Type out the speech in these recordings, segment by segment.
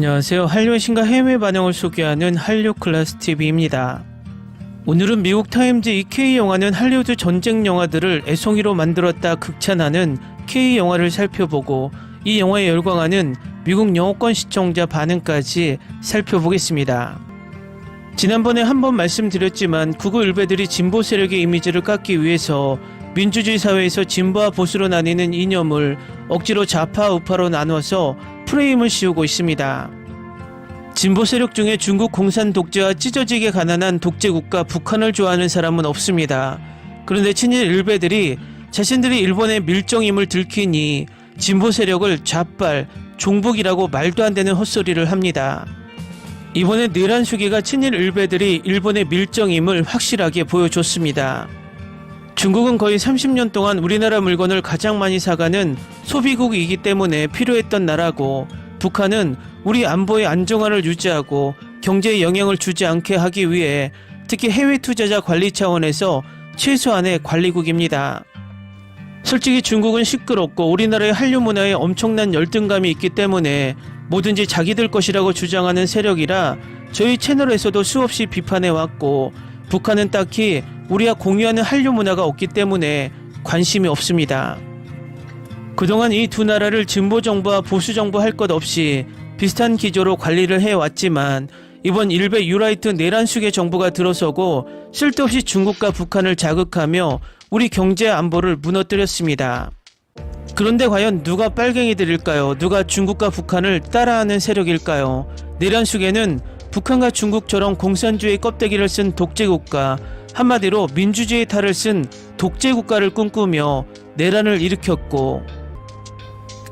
안녕하세요. 한류의 신과 해외 반영을 소개하는 한류클래스TV입니다. 오늘은 미국 타임즈 이 K영화는 할리우드 전쟁 영화들을 애송이로 만들었다 극찬하는 K영화를 살펴보고 이 영화에 열광하는 미국 영어권 시청자 반응까지 살펴보겠습니다. 지난번에 한번 말씀드렸지만 극우 일베들이 진보 세력의 이미지를 깎기 위해서 민주주의 사회에서 진보와 보수로 나뉘는 이념을 억지로 좌파 우파로 나눠서 프레임을 씌우고 있습니다. 진보 세력 중에 중국 공산 독재와 찢어지게 가난한 독재국가 북한을 좋아하는 사람은 없습니다. 그런데 친일 일베들이 자신들이 일본의 밀정임을 들키니 진보 세력을 좌빨, 종북이라고 말도 안 되는 헛소리를 합니다. 이번에 내란수계가 친일 일베들이 일본의 밀정임을 확실하게 보여줬습니다. 중국은 거의 30년 동안 우리나라 물건을 가장 많이 사가는 소비국이기 때문에 필요했던 나라고, 북한은 우리 안보의 안정화를 유지하고 경제에 영향을 주지 않게 하기 위해 특히 해외 투자자 관리 차원에서 최소한의 관리국입니다. 솔직히 중국은 시끄럽고 우리나라의 한류 문화에 엄청난 열등감이 있기 때문에 뭐든지 자기들 것이라고 주장하는 세력이라 저희 채널에서도 수없이 비판해왔고, 북한은 딱히 우리와 공유하는 한류 문화가 없기 때문에 관심이 없습니다. 그동안 이 두 나라를 진보정부와 보수정부 할 것 없이 비슷한 기조로 관리를 해왔지만 이번 일베 유라이트 내란수계 정부가 들어서고 쓸데없이 중국과 북한을 자극하며 우리 경제 안보를 무너뜨렸습니다. 그런데 과연 누가 빨갱이들일까요? 누가 중국과 북한을 따라하는 세력일까요? 내란수계는 북한과 중국처럼 공산주의 껍데기를 쓴 독재국가, 한마디로 민주주의 탈을 쓴 독재국가를 꿈꾸며 내란을 일으켰고,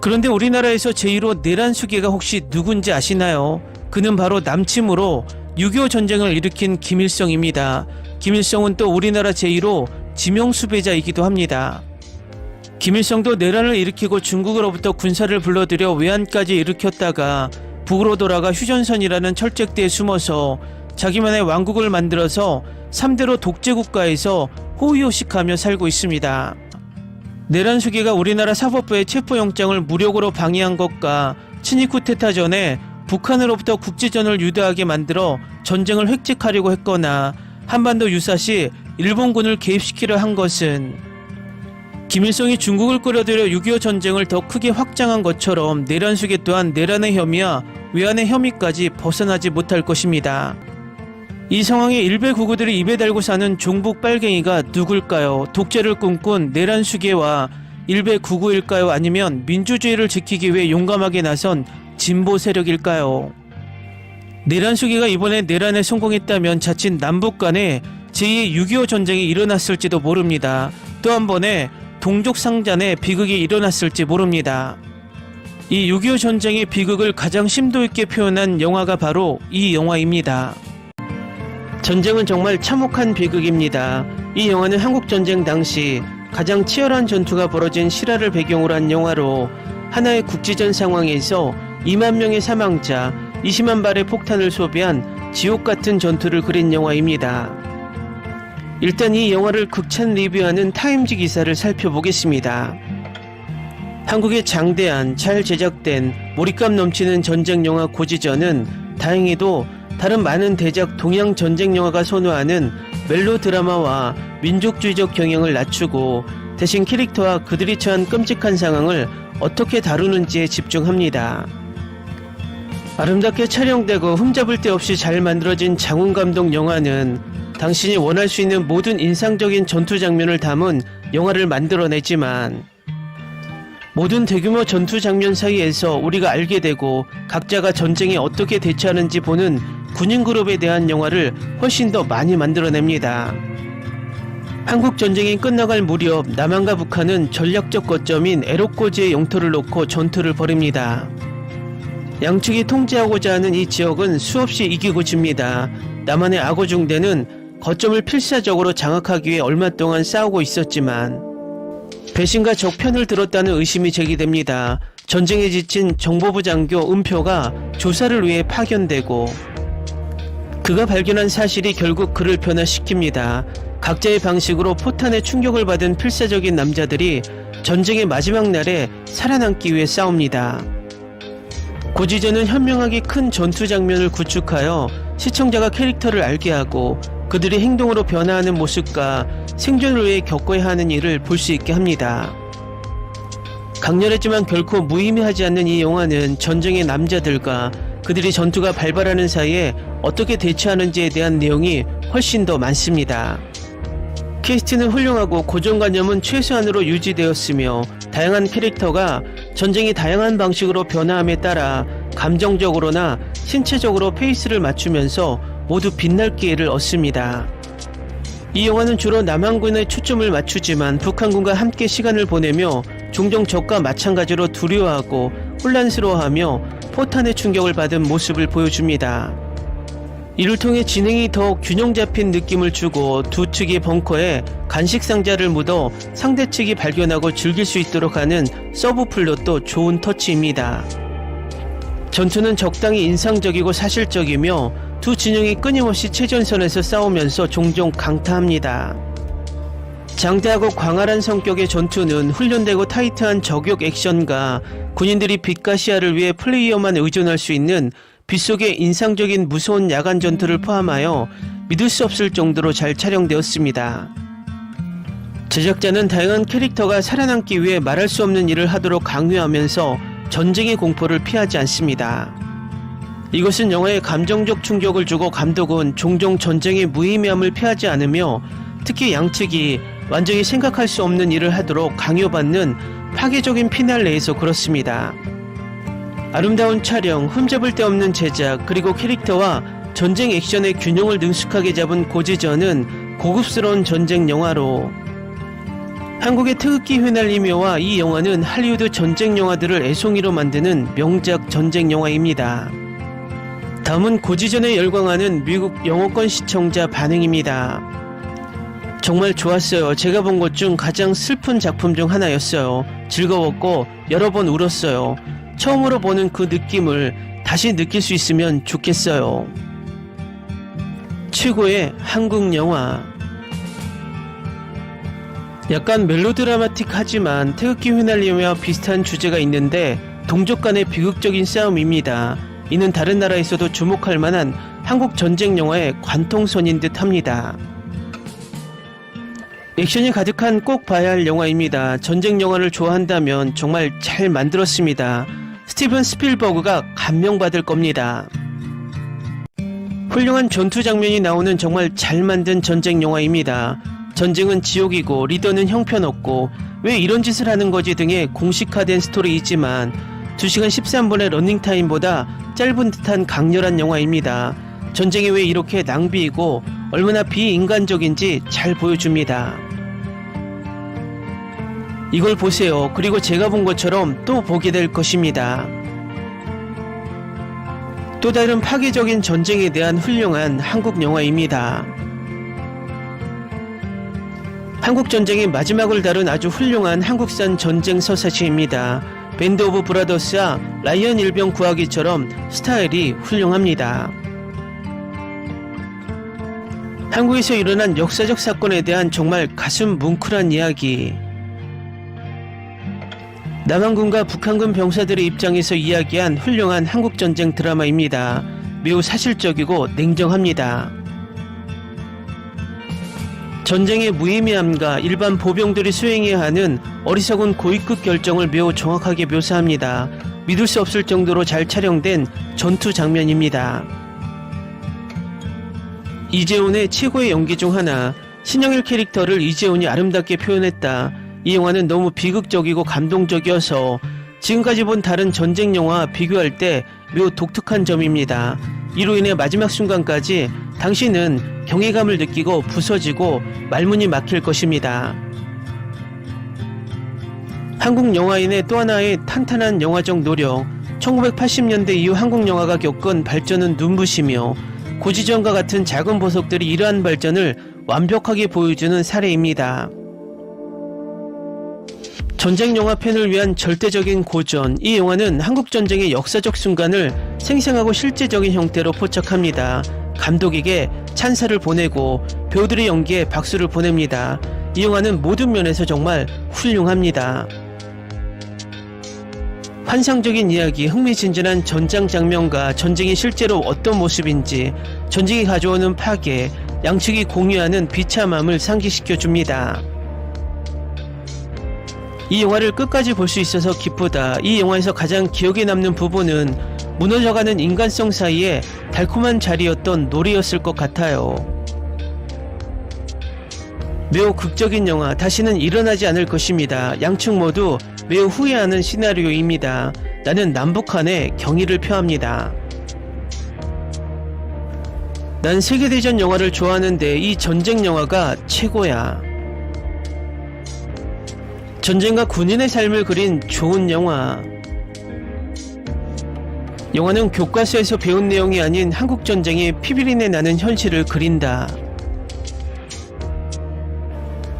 그런데 우리나라에서 제1호 내란수계가 혹시 누군지 아시나요? 그는 바로 남침으로 6.25 전쟁을 일으킨 김일성입니다. 김일성은 또 우리나라 제1호 지명수배자이기도 합니다. 김일성도 내란을 일으키고 중국으로부터 군사를 불러들여 외환까지 일으켰다가 북으로 돌아가 휴전선이라는 철책대에 숨어서 자기만의 왕국을 만들어서 3대로 독재국가에서 호의호식하며 살고 있습니다. 내란수계가 우리나라 사법부의 체포영장을 무력으로 방해한 것과 친일 쿠데타 전에 북한으로부터 국지전을 유도하게 만들어 전쟁을 획책하려고 했거나 한반도 유사시 일본군을 개입시키려 한 것은, 김일성이 중국을 끌어들여 6.25 전쟁을 더 크게 확장한 것처럼 내란수계 또한 내란의 혐의와 외환의 혐의까지 벗어나지 못할 것입니다. 이 상황에 일베 구구들이 입에 달고 사는 종북 빨갱이가 누굴까요? 독재를 꿈꾼 내란수계와 일베 구구일까요? 아니면 민주주의를 지키기 위해 용감하게 나선 진보 세력일까요? 내란수계가 이번에 내란에 성공했다면 자칫 남북 간에 제2의 6.25 전쟁이 일어났을지도 모릅니다. 또 한 번의 동족상잔의 비극이 일어났을지 모릅니다. 이 6.25 전쟁의 비극을 가장 심도 있게 표현한 영화가 바로 이 영화입니다. 전쟁은 정말 참혹한 비극입니다. 이 영화는 한국전쟁 당시 가장 치열한 전투가 벌어진 실화를 배경으로 한 영화로 하나의 국지전 상황에서 2만 명의 사망자, 20만 발의 폭탄을 소비한 지옥같은 전투를 그린 영화입니다. 일단 이 영화를 극찬 리뷰하는 타임즈 기사를 살펴보겠습니다. 한국의 장대한, 잘 제작된, 몰입감 넘치는 전쟁 영화 고지전은 다행히도 다른 많은 대작 동양 전쟁 영화가 선호하는 멜로 드라마와 민족주의적 경향을 낮추고 대신 캐릭터와 그들이 처한 끔찍한 상황을 어떻게 다루는지에 집중합니다. 아름답게 촬영되고 흠잡을 데 없이 잘 만들어진 장훈 감독 영화는 당신이 원할 수 있는 모든 인상적인 전투 장면을 담은 영화를 만들어내지만, 모든 대규모 전투 장면 사이에서 우리가 알게 되고 각자가 전쟁에 어떻게 대처하는지 보는 군인 그룹에 대한 영화를 훨씬 더 많이 만들어냅니다. 한국 전쟁이 끝나갈 무렵 남한과 북한은 전략적 거점인 에로코지의 영토를 놓고 전투를 벌입니다. 양측이 통제하고자 하는 이 지역은 수없이 이기고 집니다. 남한의 악어 중대는 거점을 필사적으로 장악하기 위해 얼마 동안 싸우고 있었지만 배신과 적편을 들었다는 의심이 제기됩니다. 전쟁에 지친 정보부 장교 은표가 조사를 위해 파견되고, 그가 발견한 사실이 결국 그를 변화시킵니다. 각자의 방식으로 포탄에 충격을 받은 필사적인 남자들이 전쟁의 마지막 날에 살아남기 위해 싸웁니다. 고지전은 현명하게 큰 전투 장면을 구축하여 시청자가 캐릭터를 알게 하고 그들이 행동으로 변화하는 모습과 생존을 위해 겪어야 하는 일을 볼 수 있게 합니다. 강렬했지만 결코 무의미하지 않는 이 영화는 전쟁의 남자들과 그들이 전투가 발발하는 사이에 어떻게 대처하는지에 대한 내용이 훨씬 더 많습니다. 캐스트는 훌륭하고 고정관념은 최소한으로 유지되었으며 다양한 캐릭터가 전쟁이 다양한 방식으로 변화함에 따라 감정적으로나 신체적으로 페이스를 맞추면서 모두 빛날 기회를 얻습니다. 이 영화는 주로 남한군에 초점을 맞추지만 북한군과 함께 시간을 보내며 종종 적과 마찬가지로 두려워하고 혼란스러워하며 포탄의 충격을 받은 모습을 보여줍니다. 이를 통해 진행이 더 균형 잡힌 느낌을 주고 두 측의 벙커에 간식 상자를 묻어 상대 측이 발견하고 즐길 수 있도록 하는 서브 플롯도 좋은 터치입니다. 전투는 적당히 인상적이고 사실적이며 두 진영이 끊임없이 최전선에서 싸우면서 종종 강타합니다. 장대하고 광활한 성격의 전투는 훈련되고 타이트한 저격 액션과 군인들이 빛과 시야를 위해 플레이어만 의존할 수 있는 빗속의 인상적인 무서운 야간 전투를 포함하여 믿을 수 없을 정도로 잘 촬영되었습니다. 제작자는 다양한 캐릭터가 살아남기 위해 말할 수 없는 일을 하도록 강요하면서 전쟁의 공포를 피하지 않습니다. 이것은 영화에 감정적 충격을 주고 감독은 종종 전쟁의 무의미함을 피하지 않으며 특히 양측이 완전히 생각할 수 없는 일을 하도록 강요받는 파괴적인 피날레에서 그렇습니다. 아름다운 촬영, 흠잡을 데 없는 제작, 그리고 캐릭터와 전쟁 액션의 균형을 능숙하게 잡은 고지전은 고급스러운 전쟁 영화로 한국의 태극기 휘날리며와 이 영화는 할리우드 전쟁 영화들을 애송이로 만드는 명작 전쟁 영화입니다. 다음은 고지전에 열광하는 미국 영어권 시청자 반응입니다. 정말 좋았어요. 제가 본 것 중 가장 슬픈 작품 중 하나였어요. 즐거웠고 여러 번 울었어요. 처음으로 보는 그 느낌을 다시 느낄 수 있으면 좋겠어요. 최고의 한국 영화. 약간 멜로드라마틱하지만 태극기 휘날리며와 비슷한 주제가 있는데 동족 간의 비극적인 싸움입니다. 이는 다른 나라에서도 주목할 만한 한국 전쟁 영화의 관통선인 듯 합니다. 액션이 가득한 꼭 봐야 할 영화입니다. 전쟁 영화를 좋아한다면 정말 잘 만들었습니다. 스티븐 스필버그가 감명받을 겁니다. 훌륭한 전투 장면이 나오는 정말 잘 만든 전쟁 영화입니다. 전쟁은 지옥이고 리더는 형편없고 왜 이런 짓을 하는 거지 등의 공식화된 스토리이지만 2시간 13분의 러닝타임보다 짧은 듯한 강렬한 영화입니다. 전쟁이 왜 이렇게 낭비이고 얼마나 비인간적인지 잘 보여줍니다. 이걸 보세요. 그리고 제가 본 것처럼 또 보게 될 것입니다. 또 다른 파괴적인 전쟁에 대한 훌륭한 한국 영화입니다. 한국 전쟁의 마지막을 다룬 아주 훌륭한 한국산 전쟁 서사시입니다. 밴드 오브 브라더스와 라이언 일병 구하기처럼 스타일이 훌륭합니다. 한국에서 일어난 역사적 사건에 대한 정말 가슴 뭉클한 이야기. 남한군과 북한군 병사들의 입장에서 이야기한 훌륭한 한국전쟁 드라마입니다. 매우 사실적이고 냉정합니다. 전쟁의 무의미함과 일반 보병들이 수행해야 하는 어리석은 고위급 결정을 매우 정확하게 묘사합니다. 믿을 수 없을 정도로 잘 촬영된 전투 장면입니다. 이재훈의 최고의 연기 중 하나, 신영일 캐릭터를 이재훈이 아름답게 표현했다. 이 영화는 너무 비극적이고 감동적이어서 지금까지 본 다른 전쟁 영화와 비교할 때 매우 독특한 점입니다. 이로 인해 마지막 순간까지 당신은 경외감을 느끼고 부서지고 말문이 막힐 것입니다. 한국 영화인의 또 하나의 탄탄한 영화적 노력, 1980년대 이후 한국 영화가 겪은 발전은 눈부시며 고지전과 같은 작은 보석들이 이러한 발전을 완벽하게 보여주는 사례입니다. 전쟁 영화 팬을 위한 절대적인 고전, 이 영화는 한국 전쟁의 역사적 순간을 생생하고 실제적인 형태로 포착합니다. 감독에게 찬사를 보내고 배우들의 연기에 박수를 보냅니다. 이 영화는 모든 면에서 정말 훌륭합니다. 환상적인 이야기, 흥미진진한 전장 장면과 전쟁이 실제로 어떤 모습인지, 전쟁이 가져오는 파괴, 양측이 공유하는 비참함을 상기시켜줍니다. 이 영화를 끝까지 볼 수 있어서 기쁘다. 이 영화에서 가장 기억에 남는 부분은 무너져가는 인간성 사이에 달콤한 자리였던 놀이였을 것 같아요. 매우 극적인 영화, 다시는 일어나지 않을 것입니다. 양측 모두 매우 후회하는 시나리오입니다. 나는 남북한에 경의를 표합니다. 난 세계대전 영화를 좋아하는데 이 전쟁 영화가 최고야. 전쟁과 군인의 삶을 그린 좋은 영화. 영화는 교과서에서 배운 내용이 아닌 한국전쟁의 피비린내 나는 현실을 그린다.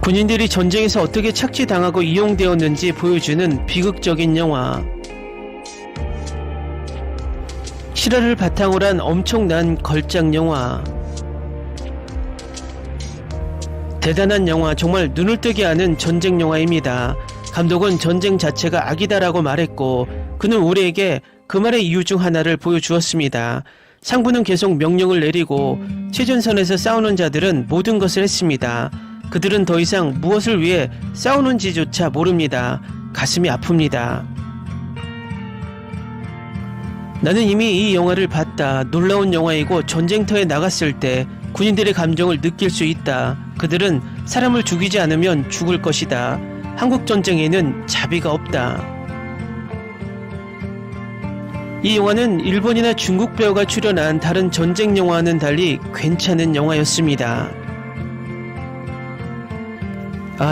군인들이 전쟁에서 어떻게 착취당하고 이용되었는지 보여주는 비극적인 영화. 실화를 바탕으로 한 엄청난 걸작 영화. 대단한 영화, 정말 눈을 뜨게 하는 전쟁 영화입니다. 감독은 전쟁 자체가 악이다라고 말했고 그는 우리에게 그 말의 이유 중 하나를 보여주었습니다. 상부는 계속 명령을 내리고 최전선에서 싸우는 자들은 모든 것을 했습니다. 그들은 더 이상 무엇을 위해 싸우는지조차 모릅니다. 가슴이 아픕니다. 나는 이미 이 영화를 봤다. 놀라운 영화이고 전쟁터에 나갔을 때 군인들의 감정을 느낄 수 있다. 그들은 사람을 죽이지 않으면 죽을 것이다. 한국 전쟁에는 자비가 없다. 이 영화는 일본이나 중국 배우가 출연한 다른 전쟁 영화와는 달리 괜찮은 영화였습니다.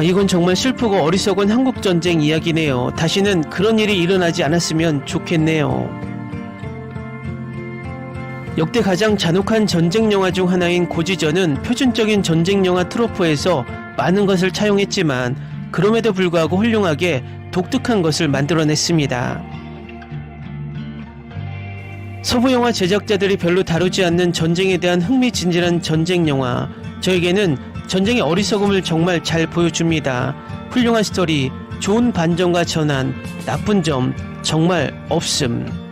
이건 정말 슬프고 어리석은 한국 전쟁 이야기네요. 다시는 그런 일이 일어나지 않았으면 좋겠네요. 역대 가장 잔혹한 전쟁 영화 중 하나인 고지전은 표준적인 전쟁 영화 트로프에서 많은 것을 차용했지만 그럼에도 불구하고 훌륭하게 독특한 것을 만들어냈습니다. 서부 영화 제작자들이 별로 다루지 않는 전쟁에 대한 흥미진진한 전쟁 영화. 저에게는 전쟁의 어리석음을 정말 잘 보여줍니다. 훌륭한 스토리, 좋은 반전과 전환, 나쁜 점 정말 없음.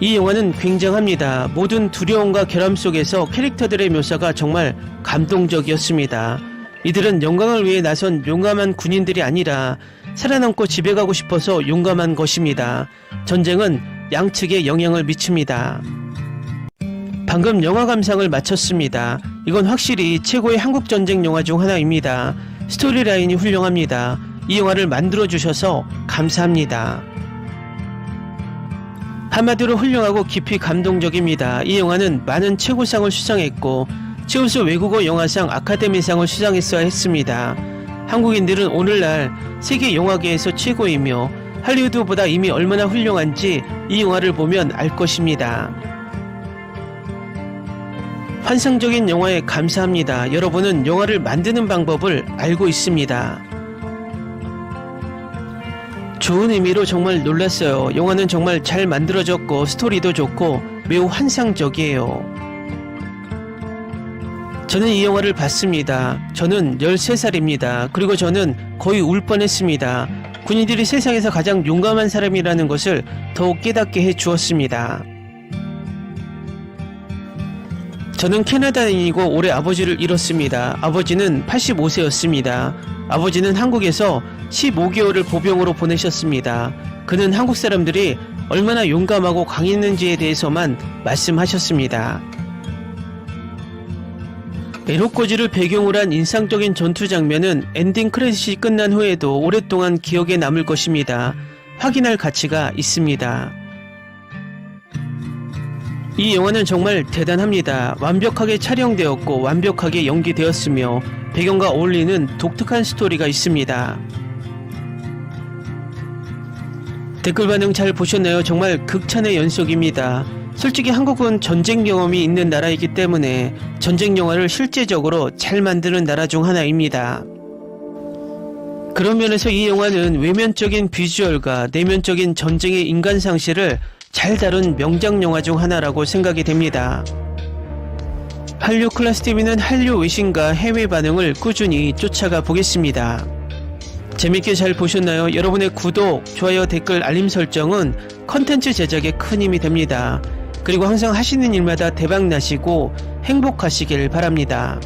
이 영화는 굉장합니다. 모든 두려움과 결함 속에서 캐릭터들의 묘사가 정말 감동적이었습니다. 이들은 영광을 위해 나선 용감한 군인들이 아니라 살아남고 집에 가고 싶어서 용감한 것입니다. 전쟁은 양측에 영향을 미칩니다. 방금 영화 감상을 마쳤습니다. 이건 확실히 최고의 한국 전쟁 영화 중 하나입니다. 스토리라인이 훌륭합니다. 이 영화를 만들어주셔서 감사합니다. 한마디로 훌륭하고 깊이 감동적입니다. 이 영화는 많은 최고상을 수상했고 최우수 외국어 영화상 아카데미상을 수상했어야 했습니다. 한국인들은 오늘날 세계 영화계에서 최고이며 할리우드보다 이미 얼마나 훌륭한지 이 영화를 보면 알 것입니다. 환상적인 영화에 감사합니다. 여러분은 영화를 만드는 방법을 알고 있습니다. 좋은 의미로 정말 놀랐어요. 영화는 정말 잘 만들어졌고 스토리도 좋고 매우 환상적이에요. 저는 이 영화를 봤습니다. 저는 13살입니다. 그리고 저는 거의 울 뻔했습니다. 군인들이 세상에서 가장 용감한 사람이라는 것을 더욱 깨닫게 해 주었습니다. 저는 캐나다인이고 올해 아버지를 잃었습니다. 아버지는 85세였습니다. 아버지는 한국에서 15개월을 보병으로 보내셨습니다. 그는 한국 사람들이 얼마나 용감하고 강했는지에 대해서만 말씀하셨습니다. 에로꼬지를 배경으로 한 인상적인 전투 장면은 엔딩 크레딧이 끝난 후에도 오랫동안 기억에 남을 것입니다. 확인할 가치가 있습니다. 이 영화는 정말 대단합니다. 완벽하게 촬영되었고 완벽하게 연기되었으며 배경과 어울리는 독특한 스토리가 있습니다. 댓글 반응 잘 보셨나요? 정말 극찬의 연속입니다. 솔직히 한국은 전쟁 경험이 있는 나라이기 때문에 전쟁 영화를 실제적으로 잘 만드는 나라 중 하나입니다. 그런 면에서 이 영화는 외면적인 비주얼과 내면적인 전쟁의 인간 상실을 잘 다룬 명작 영화 중 하나라고 생각이 됩니다. 한류 클래스TV는 한류 외신과 해외 반응을 꾸준히 쫓아가 보겠습니다. 재밌게 잘 보셨나요? 여러분의 구독, 좋아요, 댓글, 알림 설정은 컨텐츠 제작에 큰 힘이 됩니다. 그리고 항상 하시는 일마다 대박 나시고 행복하시길 바랍니다.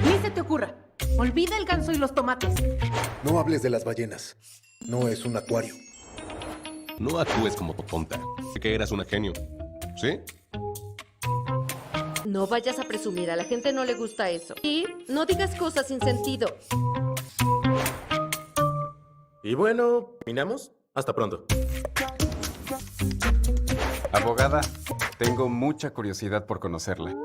Ni se te ocurra. Olvida el ganso y los tomates. No hables de las ballenas. No es un acuario. No actúes como tonta. Que eras una genio. ¿Sí? No vayas a presumir, a la gente no le gusta eso. Y no digas cosas sin sentido. Y bueno, ¿terminamos? Hasta pronto. Abogada, tengo mucha curiosidad por conocerla.